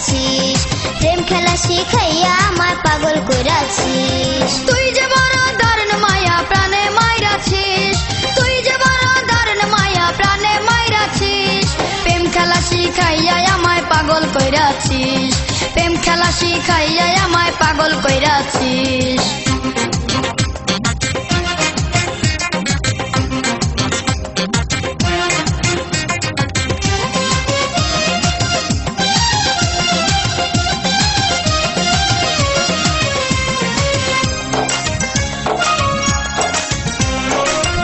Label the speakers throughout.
Speaker 1: কইরাছিস প্রেম খেলা শিখাইয়া আমায় পাগল কইরাছিস
Speaker 2: তুই যে বড় দারুণ মায়া প্রাণে মাইরাছিস তুই যে বড় দারুণ মায়া প্রাণে মাইরাছিস প্রেম খেলা শিখাইয়া আমায় পাগল কইরাছিস প্রেম খেলা শিখাইয়া আমায় পাগল কইরাছিস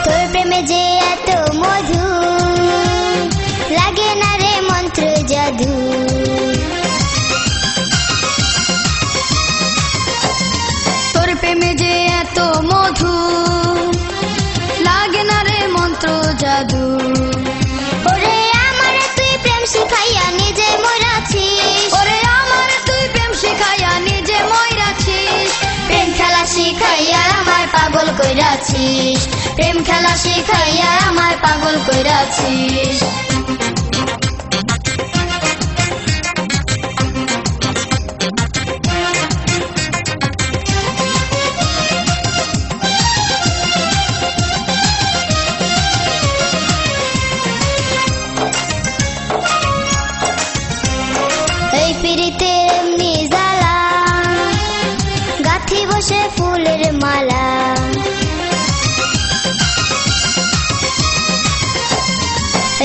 Speaker 1: তোর প্রেমে যে এত মধু লাগে না রে মন্ত্র জাদু
Speaker 2: তোর প্রেমে যে এত মধু লাগে না রে মন্ত্র জাদু
Speaker 1: ওরে আমারে তুই প্রেম শিখাইয়া নিজে মরাছিস
Speaker 2: ওরে আমার তুই প্রেম শিখাইয়া নিজে মইরাছিস
Speaker 1: প্রেম খেলা শিখাইয়া আমায় পাগল কইরাছিস প্রেম খেলা শিখাইয়া আমায় পাগল কইরাছিস এই পিরিতে এমনি জ্বালা গাথি বসে ফুলের মালা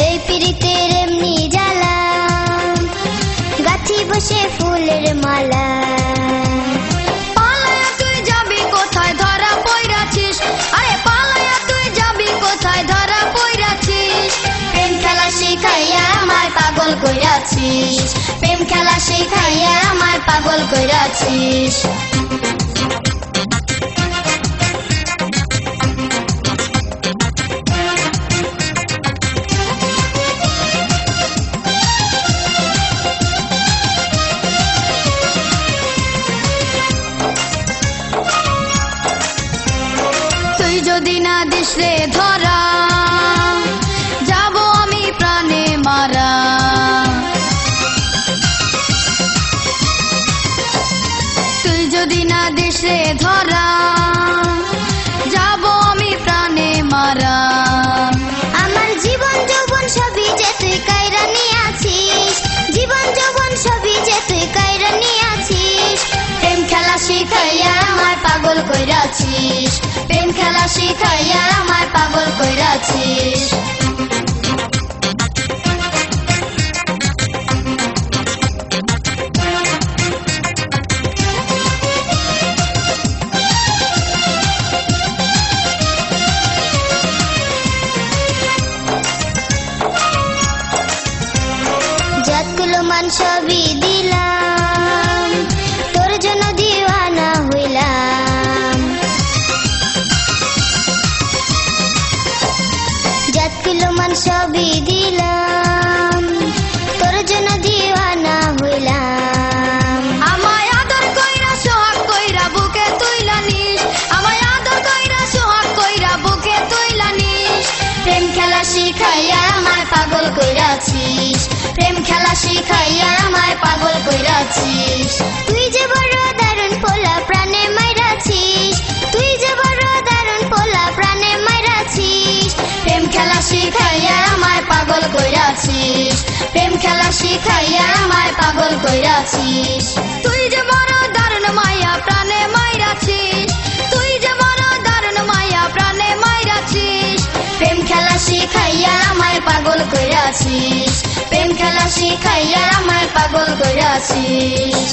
Speaker 1: এই পিরিতের এমনি জ্বালা গাথি বসে ফুলের মালা
Speaker 2: পালায়া তুই যাবি কোথায় ধরা পইরাছিস আরে পালায়া তুই যাবি কোথায় ধরা পইরাছিস
Speaker 1: প্রেম খেলা শিখাইয়া আমায় পাগল কইরাছিস প্রেম খেলা শিখাইয়া আমায় পাগল কইরাছিস
Speaker 2: তুই যদি না দিস রে ধরা যাব আমি প্রাণে মারা তুই যদি না দিস রে ধরা যাব আমি প্রাণে মারা
Speaker 1: আমার জীবন যৌবন সবই যে তুই কাইরা নিয়াছিস জীবন যৌবন সবই যে তুই কাইরা নিয়াছিস প্রেম খেলা শিখাইয়া আমায় পাগল কইরাছিস প্রেম খেলা শিখাইয়া আমায় পাগল কইরাছিস যতগুলো মান সবই দিলাম তোর জন্য দিওয়ানা হইলাম যতগুলো মান সবই দিলাম তোর জন্য দিওয়ানা হইলাম
Speaker 2: আমায় আদর কইরা সোহাগ কইরা বুকে তুইলা নিস আমায় আদর কইরা সোহাগ কইরা বুকে তুইলা নিস
Speaker 1: প্রেম খেলা শিখাইয়া আমায় পাগল কইরাছিস প্রেম খেলা শিখাইয়া আমায় পাগল কইরাছিস তুই যে বড় দারুণ পোলা প্রাণে মাইরাছিস তুই যে বড় দারুণ পোলা প্রাণে মাইরাছিস প্রেম খেলা শিখাইয়া আমায় পাগল কইরাছিস প্রেম খেলা শিখাইয়া আমায় পাগল কইরাছিস
Speaker 2: তুই যে বড় দারুণ মায়া প্রাণে মাইরাছিস তুই যে বড় দারুণ মায়া প্রাণে মাইরাছিস
Speaker 1: প্রেম খেলা শিখাইয়া আমায় পাগল কইরাছিস প্রেম খেলা শিখাইয়া আমায় পাগল কইরাছিস